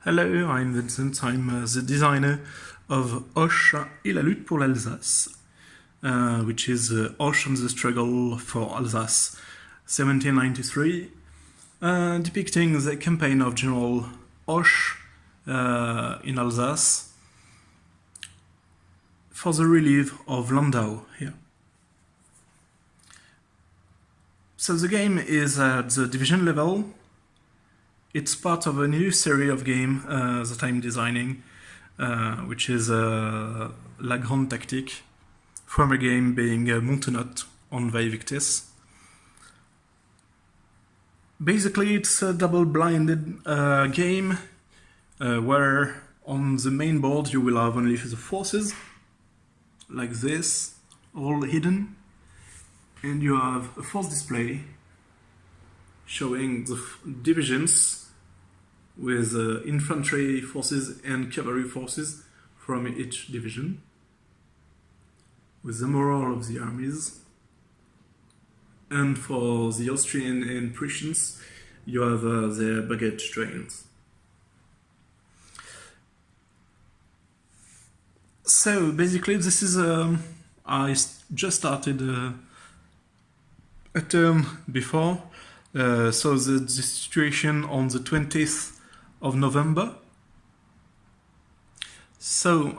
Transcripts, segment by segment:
Hello, I'm Vincent. I'm the designer of Hoche et la lutte pour l'Alsace, which is Hoche and the struggle for Alsace, 1793, depicting the campaign of General Hoche in Alsace for the relief of Landau here. So the game is at the division level. It's part of a new series of game that I'm designing, which is La Grande Tactique, from a game being Montenotte on VaeVictis. Basically, it's a double-blinded game where on the main board you will have only the forces, like this, all hidden, and you have a force display showing the divisions with infantry forces and cavalry forces from each division, with the morale of the armies. And for the Austrian and Prussians, you have their baggage trains. So basically, this is I just started a term before. So the situation on the 20th of November. So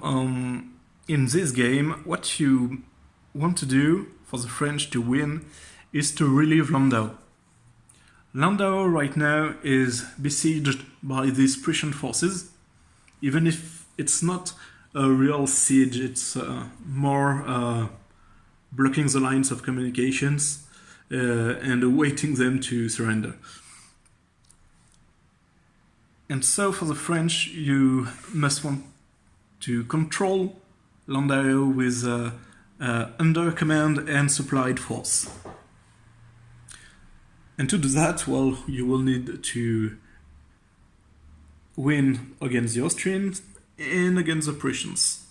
in this game, what you want to do for the French to win is to relieve Landau. Landau right now is besieged by these Prussian forces, even if it's not a real siege, it's more blocking the lines of communications and awaiting them to surrender. And so for the French, you must want to control Landau with under command and supplied force. And to do that, well, you will need to win against the Austrians and against the Prussians.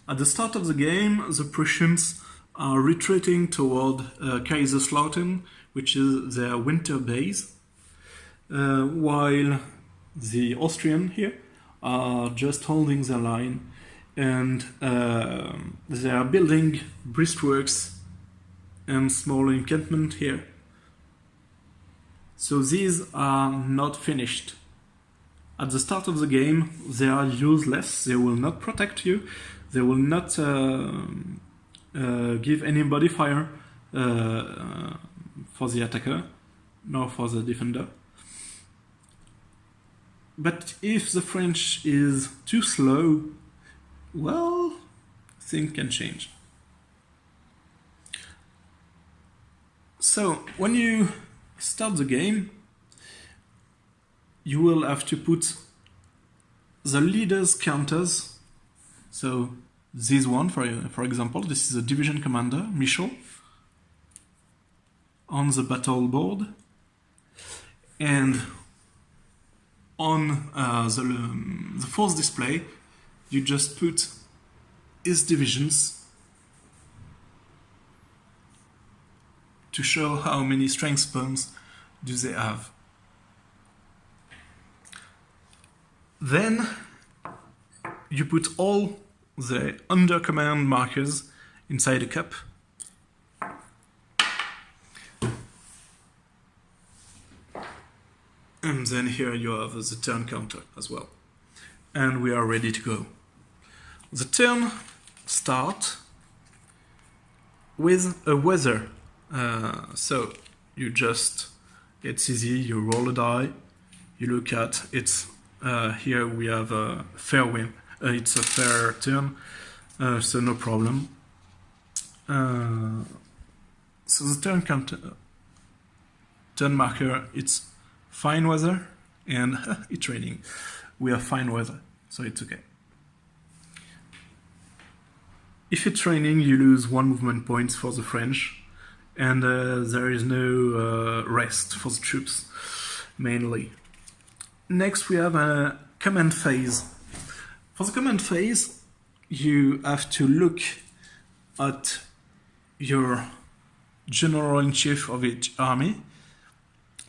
At the start of the game, the Prussians are retreating toward Kaiserslautern, which is their winter base, while the Austrian here are just holding their line, and they are building breastworks and small encampment here. So these are not finished. At the start of the game, they are useless. They will not protect you. They will not give anybody fire for the attacker, nor for the defender. But if the French is too slow, well, things can change. So when you start the game, you will have to put the leader's counters. So this one, for example, this is a division commander, Michaud, on the battle board. And on the force display, you just put his divisions to show how many strength points do they have. Then you put all the under command markers inside a cup. And then here you have the turn counter as well. And we are ready to go. The turn starts with a weather. So you just, it's easy, you roll a die, you look at it. Here we have a fair wind. It's a fair turn, so no problem. So the turn counter, turn marker, it's fine weather, and it's raining. We have fine weather, so it's okay. If it's raining, you lose 1 movement point for the French, and there is no rest for the troops, mainly. Next, we have a command phase. For the command phase, you have to look at your general-in-chief of each army.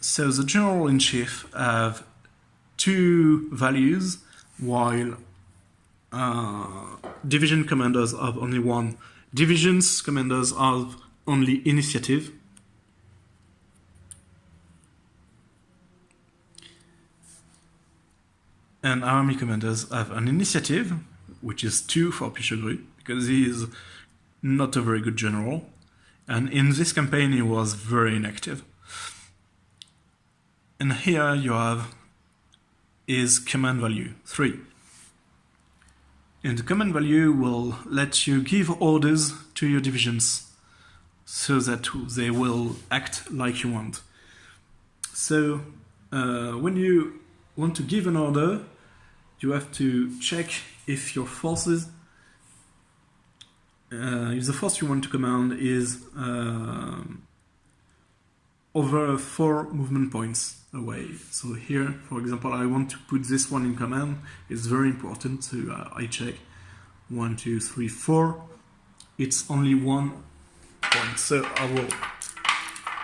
So the general-in-chief have two values, while division commanders have only one. Divisions commanders have only initiative. And army commanders have an initiative, which is 2 for Pichegru, because he is not a very good general. And in this campaign he was very inactive. And here you have his command value, 3. And the command value will let you give orders to your divisions so that they will act like you want. So when you want to give an order, you have to check if your forces, if the force you want to command is over 4 movement points away. So here, for example, I want to put this one in command. It's very important, so I check 1, 2, 3, 4. It's only 1 point, so I will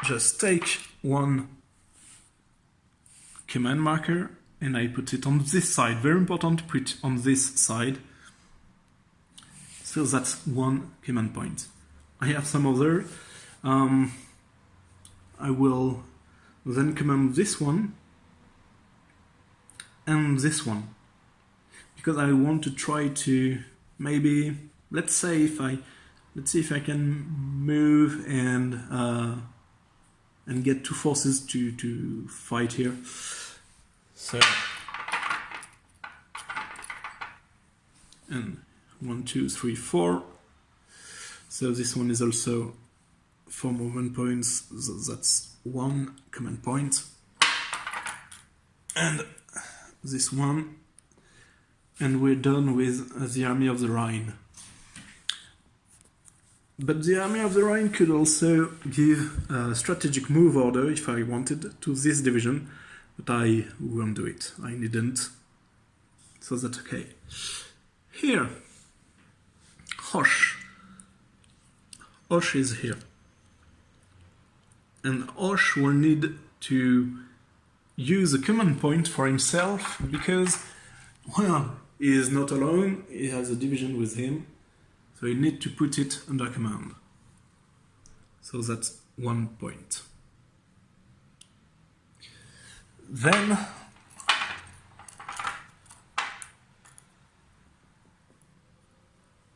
just take one command marker and I put it on this side. Very important to put on this side. So that's 1 command point. I have some other. I will then command this one and this one, because I want to try to maybe, let's see if I can move and get 2 forces to fight here. So, and 1, 2, 3, 4. So this one is also 4 movement points. That's 1 command point. And this one. And we're done with the Army of the Rhine. But the Army of the Rhine could also give a strategic move order if I wanted to this division. But I won't do it. I needn't. So that's okay. Here, Hoche. Hoche is here. And Hoche will need to use a command point for himself because, well, he is not alone. He has a division with him. So you need to put it under command. So that's 1 point. Then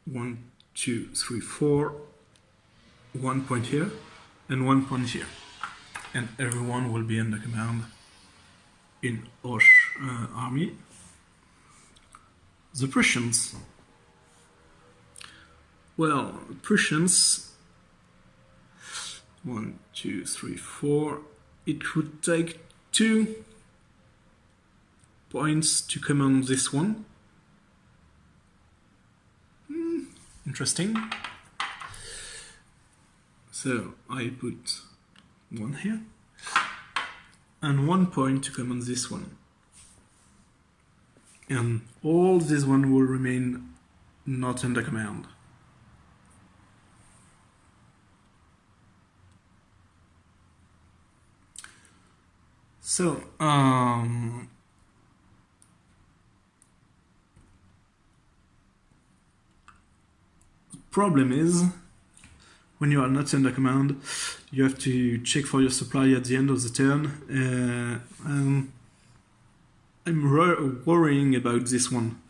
one, 2, 3, 4, 1 point here and 1 point here, and everyone will be under command in Hoche army. The Prussians. Well, Prussians. 1, 2, 3, 4. It would take 2 points to command this one. Interesting. So I put 1 here and 1 point to command this one. And all this one will remain not under command. So, the problem is, when you are not under command, you have to check for your supply at the end of the turn. I'm worrying about this one.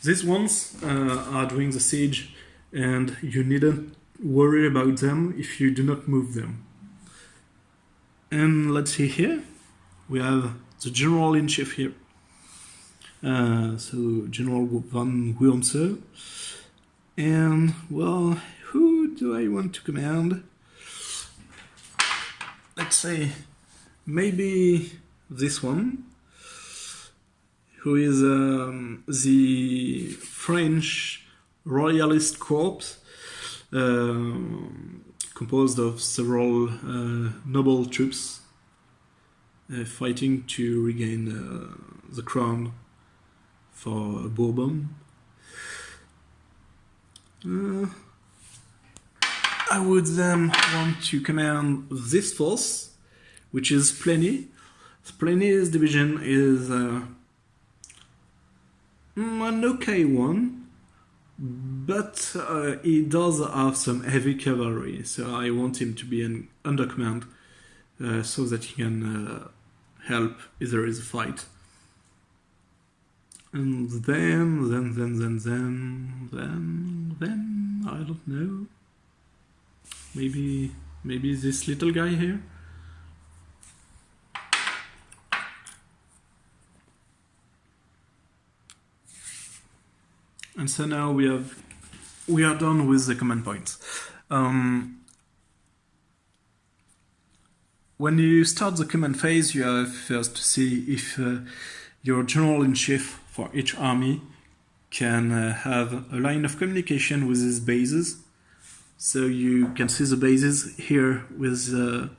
These ones are doing the siege, and you needn't worry about them if you do not move them. And let's see here. We have the General-in-Chief here. So General von Wurmser. And, well, who do I want to command? Let's say maybe this one, who is the French Royalist Corps, composed of several noble troops fighting to regain the crown for Bourbon. I would then want to command this force, which is Pliny. Pliny's division is an okay one, but he does have some heavy cavalry, so I want him to be under command so that he can help if there is a fight. And then, I don't know. Maybe this little guy here. And so now we are done with the command points. When you start the command phase, you have first to see if your general-in-chief for each army can have a line of communication with his bases. So you can see the bases here with the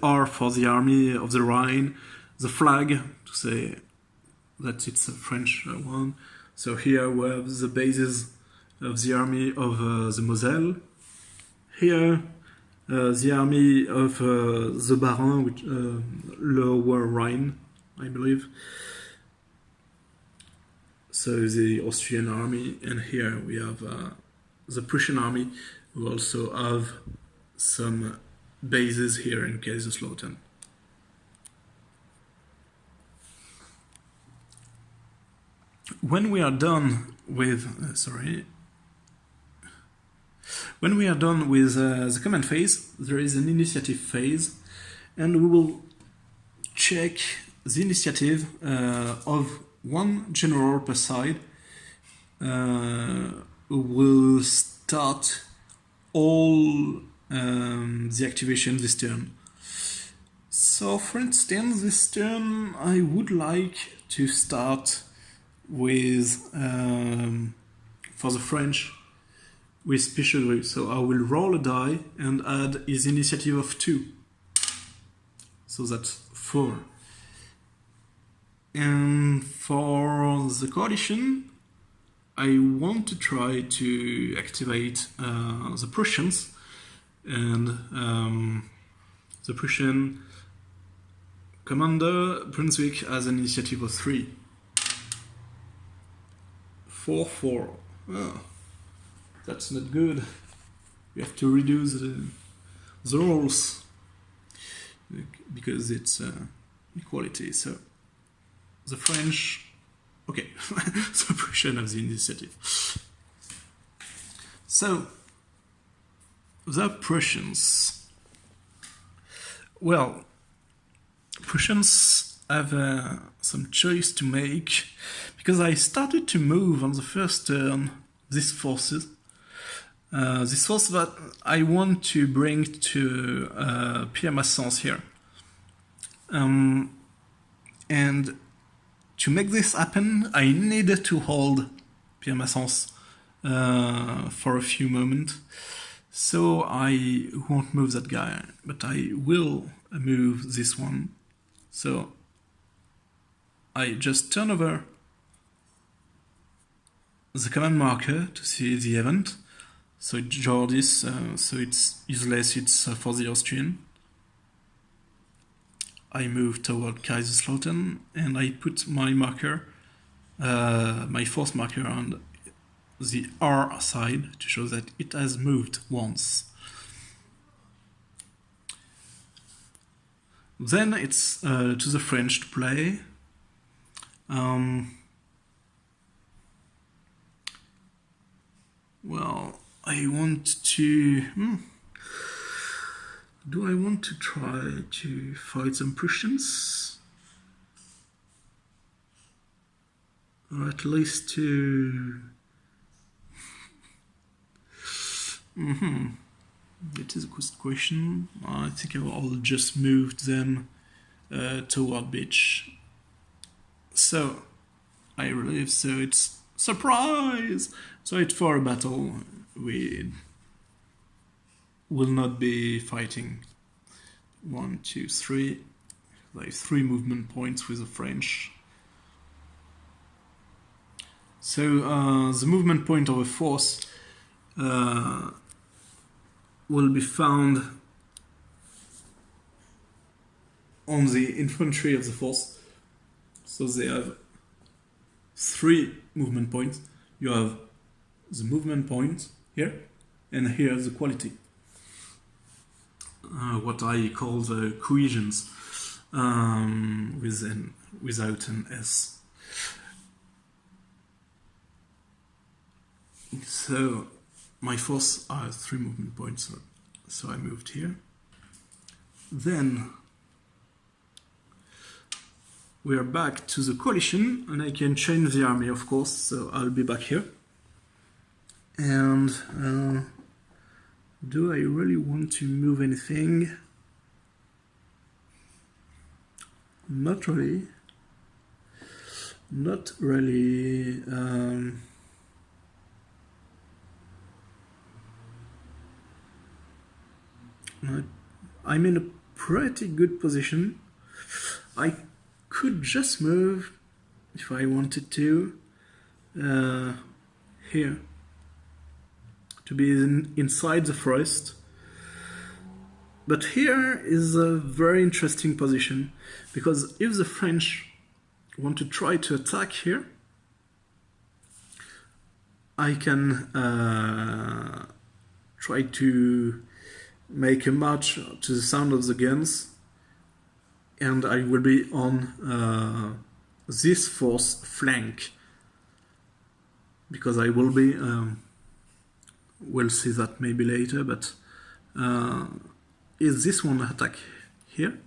R for the army of the Rhine, the flag to say that it's a French one. So here we have the bases of the army of the Moselle. Here the army of the Baron, which Lower Rhine, I believe. So the Austrian army, and here we have the Prussian army, who also have some bases here in Kaiserslautern. When we are done with the command phase, there is an initiative phase, and we will check the initiative of one general per side who will start all the activation this turn. So, for instance, this turn I would like to start with, for the French, with Pichegru. So I will roll a die and add his initiative of 2. So that's 4. And for the coalition, I want to try to activate the Prussians, and the Prussian commander, Brunswick, has an initiative of 3. 4-4. Oh, that's not good. We have to reduce the rolls because it's equality. So the French, okay, the Prussian have the initiative. So the Prussians, well, Prussians have some choice to make, because I started to move on the first turn these forces. This force that I want to bring to Pierre-Massens here. And to make this happen, I needed to hold Pierre-Massens for a few moments. So I won't move that guy, but I will move this one. So I just turn over the command marker to see the event. So it draws this, so it's useless, it's for the Austrian. I move toward Kaiserslautern and I put my marker, my force marker on the R side to show that it has moved once. Then it's to the French to play. Well, I want to... Do I want to try to fight some Prussians? Or at least to... It is a good question. I think I'll just move them toward beach. So, I relive, so it's surprise! So it's for a battle. We will not be fighting. 1, 2, 3. Like 3 movement points with the French. So the movement point of a force will be found on the infantry of the force. So they have 3 movement points. You have the movement point here, and here the quality. What I call the cohesions without an S. So my force are 3 movement points, so I moved here. Then we are back to the coalition, and I can change the army, of course, so I'll be back here. And do I really want to move anything? Not really. Not really. I'm in a pretty good position. I could just move, if I wanted to, here, to be inside the forest. But here is a very interesting position, because if the French want to try to attack here, I can try to make a march to the sound of the guns, and I will be on this force flank, because I will be, we'll see that maybe later, but is this one attack here?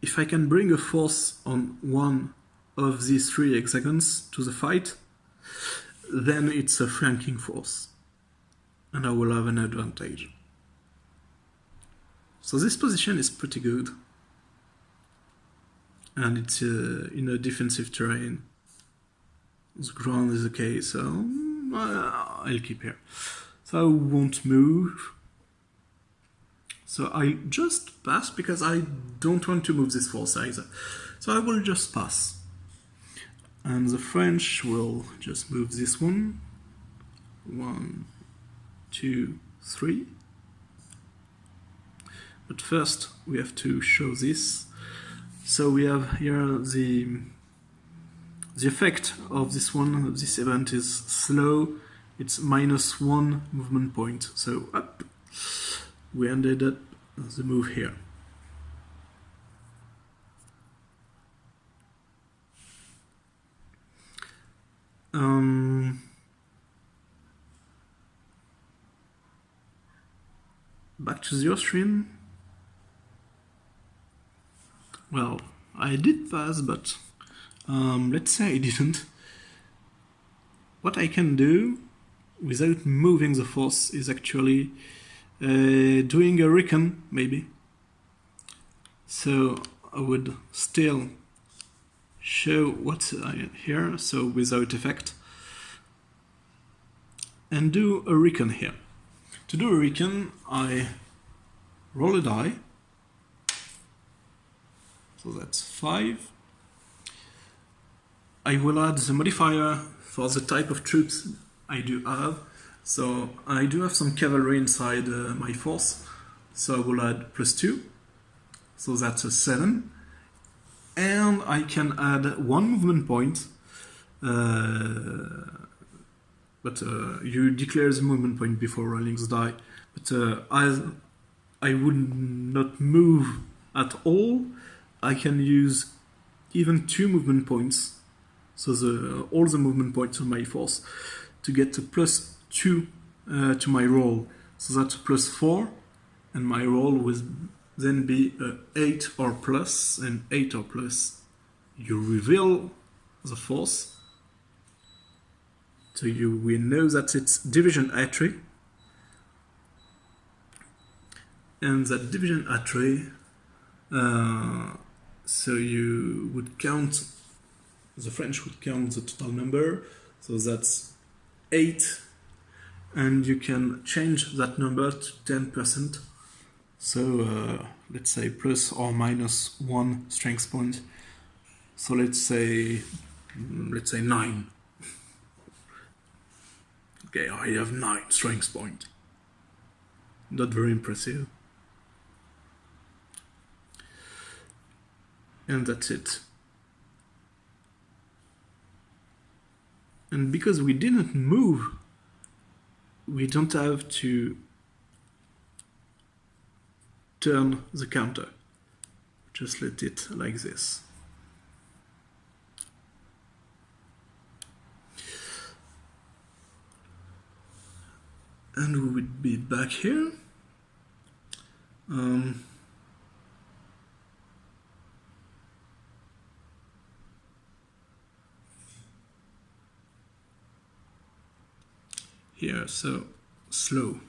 If I can bring a force on one of these 3 hexagons to the fight, then it's a flanking force, and I will have an advantage. So this position is pretty good, and it's in a defensive terrain. The ground is okay, so I'll keep here. So I won't move. So I just pass, because I don't want to move this force either. So I will just pass. And the French will just move this one. 1, 2, 3. But first we have to show this. So we have here the effect of this one, of this event, is slow. It's -1 movement point. So up, we ended up the move here. Back to the Austrian. Well, I did pass, but let's say I didn't. What I can do without moving the force is actually doing a recon, maybe. So I would still show what's here, so without effect, and do a recon here. To do a recon, I roll a die. So that's 5. I will add the modifier for the type of troops I do have. So I do have some cavalry inside my force. So I will add +2. So that's a 7. And I can add 1 movement point. But you declare the movement point before rolling the die. But as I would not move at all, I can use even 2 movement points. So all the movement points on my force to get a +2 to my roll. So that's +4, and my roll will then be 8 or plus, and 8 or plus. You reveal the force. So we know that it's division artery, and that division artery, so you would count, the French would count the total number, so that's 8, and you can change that number to 10%. So let's say plus or minus 1 strength point. So let's say 9. Okay, I have 9 strength point. Not very impressive. and that's it. And because we didn't move, we don't have to turn the counter. Just let it like this. And we would be back here. Here, so slow.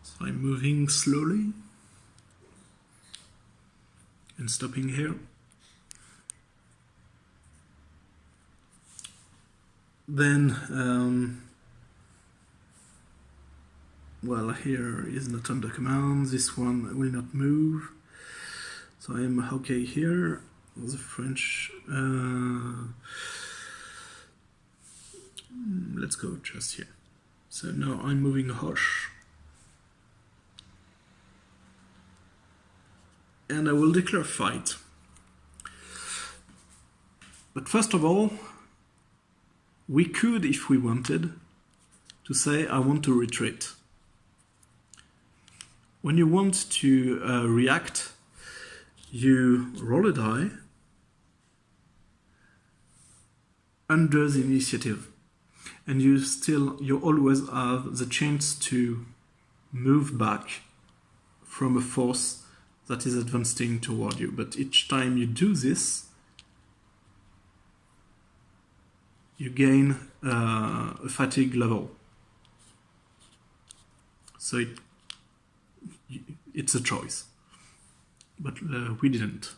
So I'm moving slowly and stopping here. Then, well, here is not under command. This one will not move. So I am okay here. The French. Let's go just here. So now I'm moving Hoche. And I will declare fight. But first of all, we could, if we wanted, to say I want to retreat. When you want to react, you roll a die under the initiative. And you always have the chance to move back from a force that is advancing toward you. But each time you do this, you gain a fatigue level. So it's a choice. But we didn't.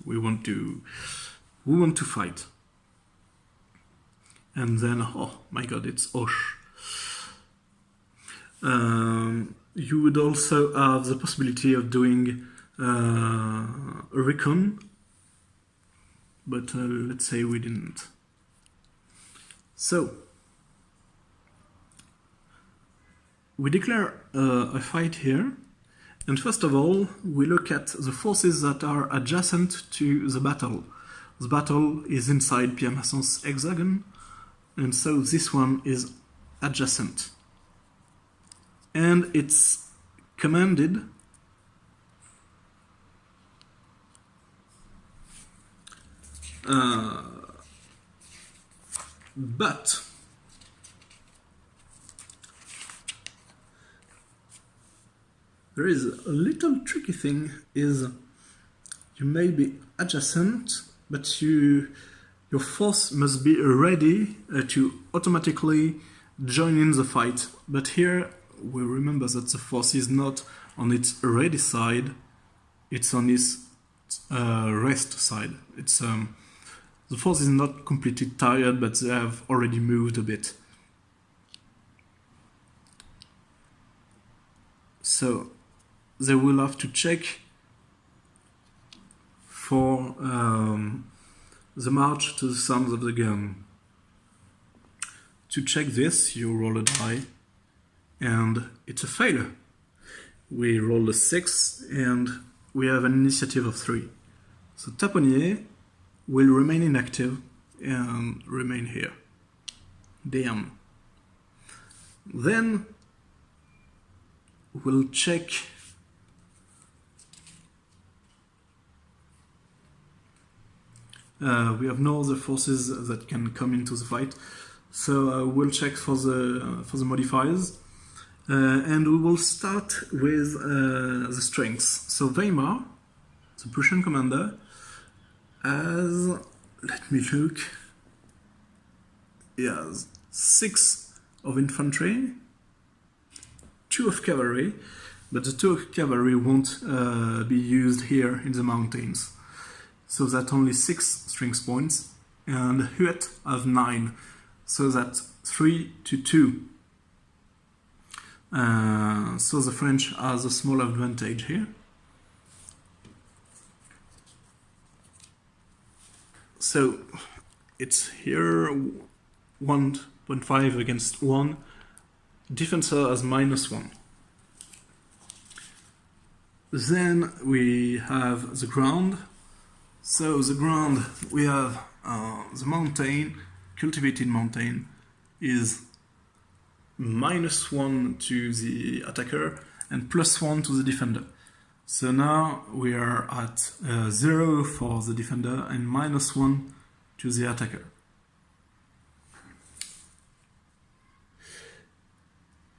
We want to fight. And then, oh my god, it's Hoche. You would also have the possibility of doing a recon, but let's say we didn't. So, we declare a fight here, and first of all, we look at the forces that are adjacent to the battle. The battle is inside Pierre Masson's hexagon, and so this one is adjacent. And it's commanded but there is a little tricky thing, is you may be adjacent, but your force must be ready to automatically join in the fight. But here we remember that the force is not on its ready side, it's on its rest side. It's the force is not completely tired, but they have already moved a bit. So they will have to check for the march to the sounds of the gun. To check this, you roll a die, and it's a failure. We roll a 6, and we have an initiative of 3. So Taponnier will remain inactive and remain here. Damn. Then we'll check we have no other forces that can come into the fight, so we'll check for the modifiers, and we will start with the strengths. So Weimar, the Prussian commander, has, let me look, he has 6 of infantry, 2 of cavalry, but the 2 of cavalry won't be used here in the mountains. So that only 6 strength points, and Hoche have 9, so that 3 to 2. So the French has a small advantage here. So it's here 1.5 against 1. Defensor has -1. Then we have the ground. So the ground, we have the mountain, cultivated mountain, is -1 to the attacker and +1 to the defender. So now we are at 0 for the defender and -1 to the attacker.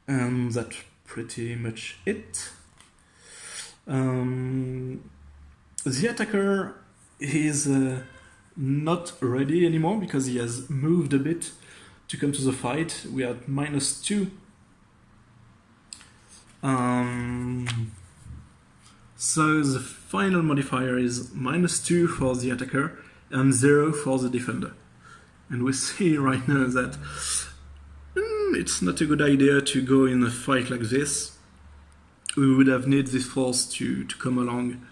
And that's pretty much it. The attacker is not ready anymore because he has moved a bit to come to the fight. We are at -2. So the final modifier is -2 for the attacker and 0 for the defender. And we see right now that it's not a good idea to go in a fight like this. We would have needed this force to come along,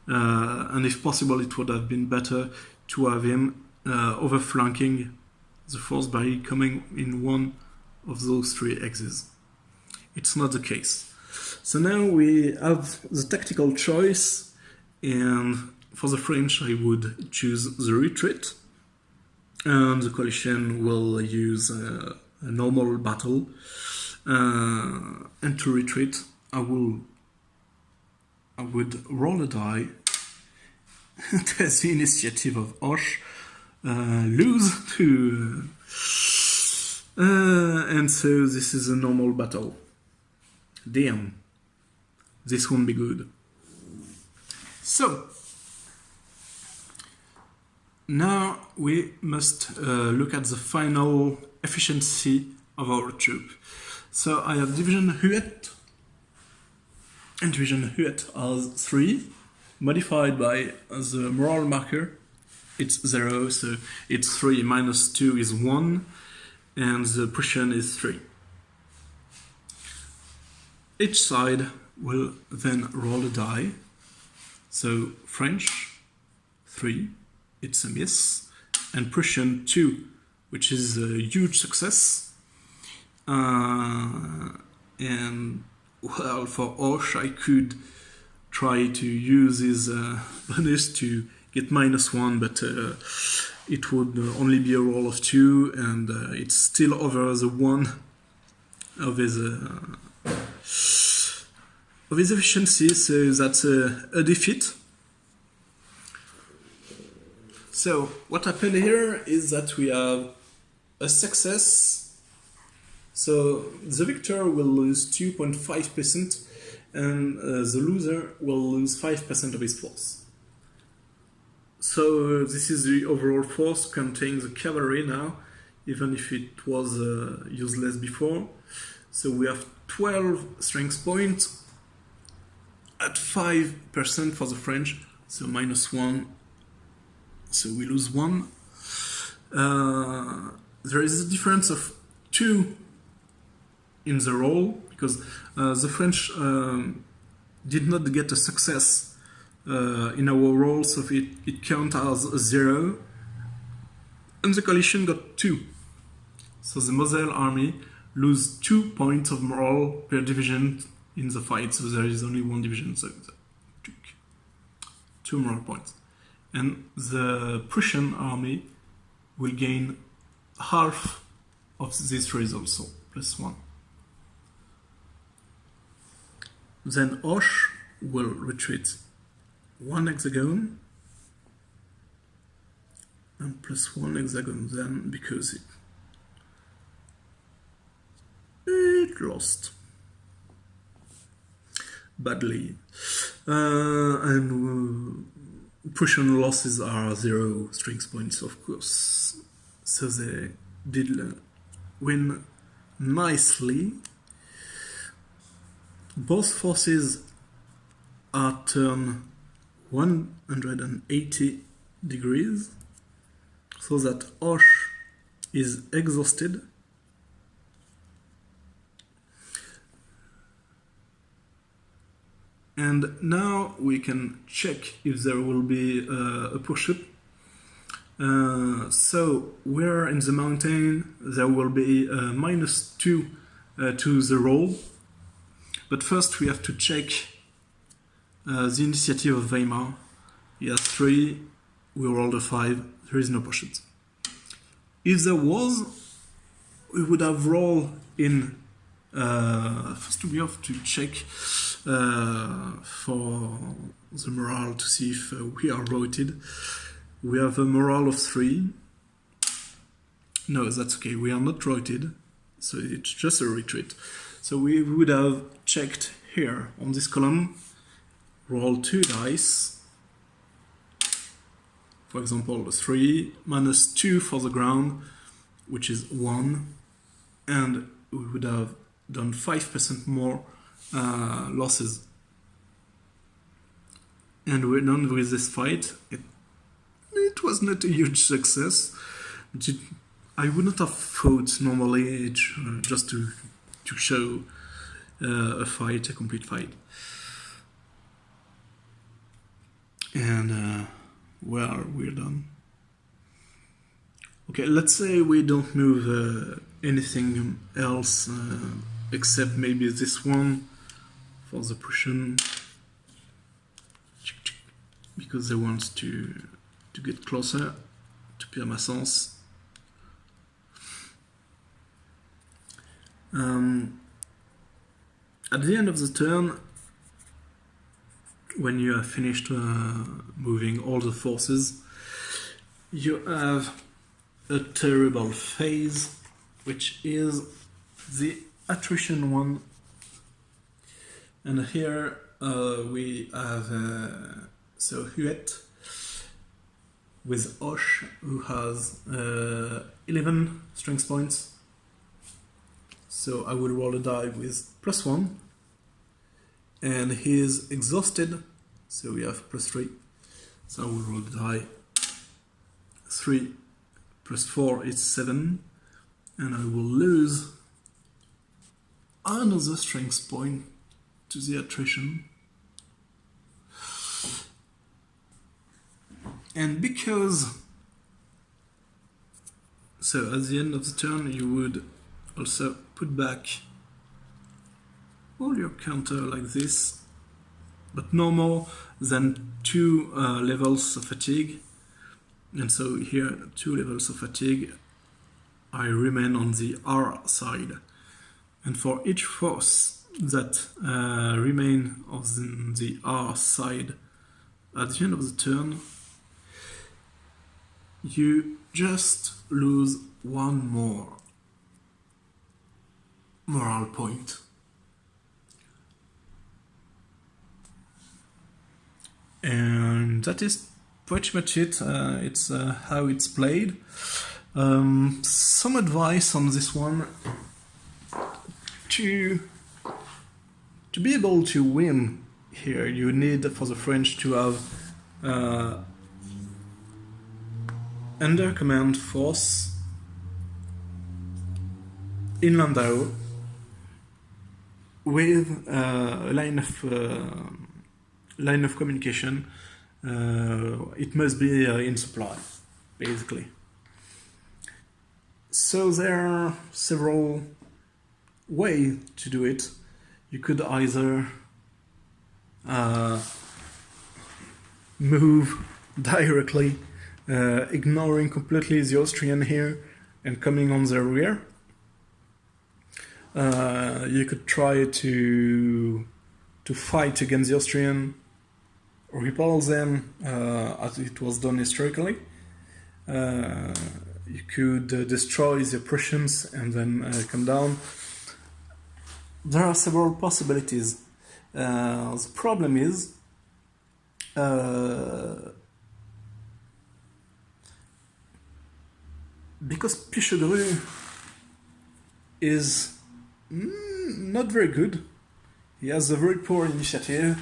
and if possible it would have been better to have him overflanking the force by coming in one of those 3 axes. It's not the case. So now we have the tactical choice, and for the French I would choose the retreat, and the coalition will use a normal battle, and to retreat I would roll a die. There's the initiative of Hoche, lose to, and so this is a normal battle. Damn, this won't be good. So now we must look at the final efficiency of our troop. So I have Division Hoche, and Division Hoche has 3, modified by the moral marker. It's 0, so it's 3 -2 is 1, and the Prussian is 3. Each side will then roll a die. So French 3, it's a miss, and Prussian 2, which is a huge success. And well, for Hoche I could try to use his bonus to get -1, but it would only be a roll of 2, and it's still over the 1 of his efficiency, so that's a defeat. So what happened here is that we have a success. So the victor will lose 2.5%, and the loser will lose 5% of his force. So this is the overall force counting the cavalry now, even if it was useless before. So we have 12 strength points at 5% for the French, so -1, so we lose 1. There is a difference of 2 in the roll, because the French did not get a success in our roll, so it counts as 0, and the coalition got 2. So the Moselle army lose 2 points of morale per division in the fight, so there is only 1 division, so that took 2 morale points. And the Prussian army will gain half of this result, so +1. Then Hoche will retreat 1 hexagon and +1 hexagon then, because it lost badly. And Prussian losses are 0 strength points, of course. So they did win nicely. Both forces are turned 180 degrees, so that Hoche is exhausted. And now we can check if there will be a push-up. So we're in the mountain, there will be -2 to the roll. But first we have to check the initiative of Weimar. He has 3, we rolled a 5, there is no potions. If there was, we would have rolled in. First we have to check for the morale to see if we are rotated. We have a morale of 3. No, that's okay, we are not rotated, so it's just a retreat. So we would have checked here on this column, roll 2 dice. For example, 3 minus 2 for the ground, which is 1, and we would have done 5% more losses. And we're done with this fight. It was not a huge success. I would not have fought normally just to show a fight, a complete fight. And well, we're done. Okay, let's say we don't move anything else except maybe this one for the Prussian, because they want to get closer to Pierre Massence. At the end of the turn, when you have finished moving all the forces, you have a terrible phase, which is the attrition one. And here we have so Hoche with Hoche, who has 11 strength points. So I will roll a die with +1. And he is exhausted, so we have +3. So I will roll the die. 3 plus 4 is 7, and I will lose another strength point to the attrition. And because, so at the end of the turn you would also put back all your counter like this, but no more than 2 levels of fatigue. And so here 2 levels of fatigue, I remain on the R side. And for each force that remain on the R side at the end of the turn, you just lose 1 more morale point. And that is pretty much it. It's how it's played. Some advice on this one. To be able to win here, you need for the French to have under command force in Landau with a line of communication. It must be in supply, basically. So there are several ways to do it. You could either move directly, ignoring completely the Austrian here and coming on their rear. You could try to fight against the Austrian, repel them as it was done historically. You could destroy the Prussians and then come down. There are several possibilities. The problem is because Pichegru is not very good. He has a very poor initiative.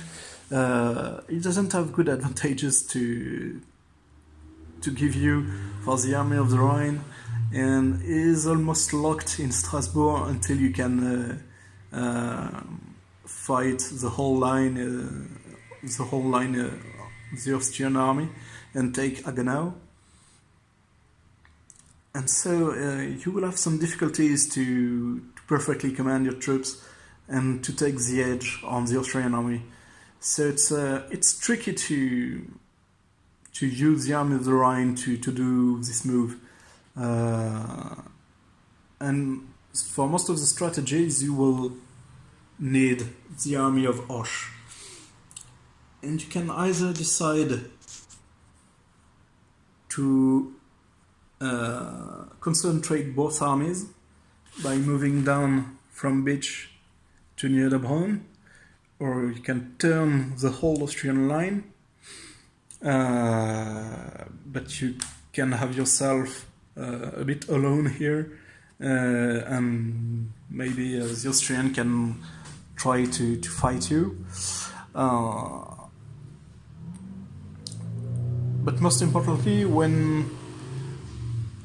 He doesn't have good advantages to give you for the Army of the Rhine, and is almost locked in Strasbourg until you can fight the whole line, the Austrian army, and take Haguenau. And so you will have some difficulties to perfectly command your troops and to take the edge on the Austrian army. So it's tricky to use the army of the Rhine to do this move. And for most of the strategies, you will need the army of Hoche. And you can either decide to concentrate both armies by moving down from beach to near the Bronn, or you can turn the whole Austrian line, but you can have yourself a bit alone here, and maybe the Austrian can try to fight you. But most importantly, when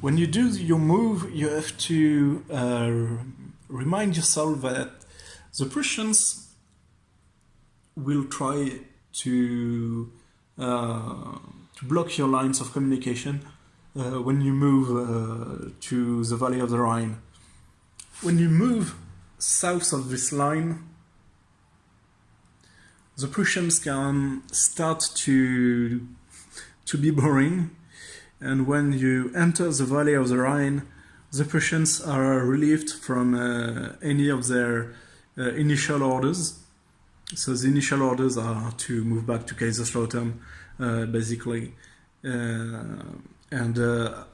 you do your move, you have to remind yourself that the Prussians will try to block your lines of communication when you move to the Valley of the Rhine. When you move south of this line, the Prussians can start to be boring, and when you enter the Valley of the Rhine, the Prussians are relieved from any of their initial orders. So the initial orders are to move back to Kaiserslautern, basically. And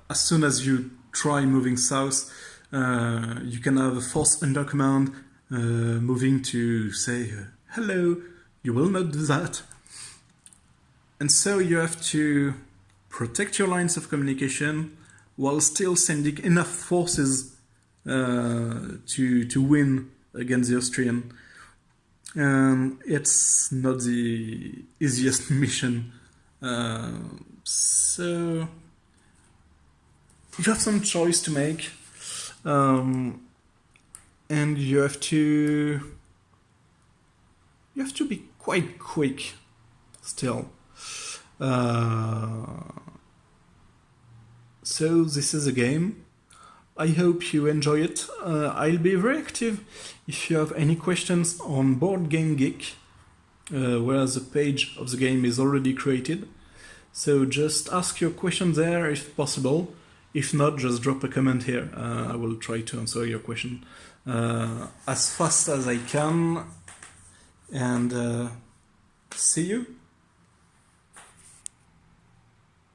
as soon as you try moving south, you can have a force under command moving to say, hello, you will not do that. And so you have to protect your lines of communication while still sending enough forces to win against the Austrian. It's not the easiest mission. So you have some choice to make, and you have to be quite quick still. So this is a game. I hope you enjoy it. I'll be very active if you have any questions on Board Game Geek, where the page of the game is already created. So just ask your question there if possible. If not, just drop a comment here. I will try to answer your question as fast as I can. And see you.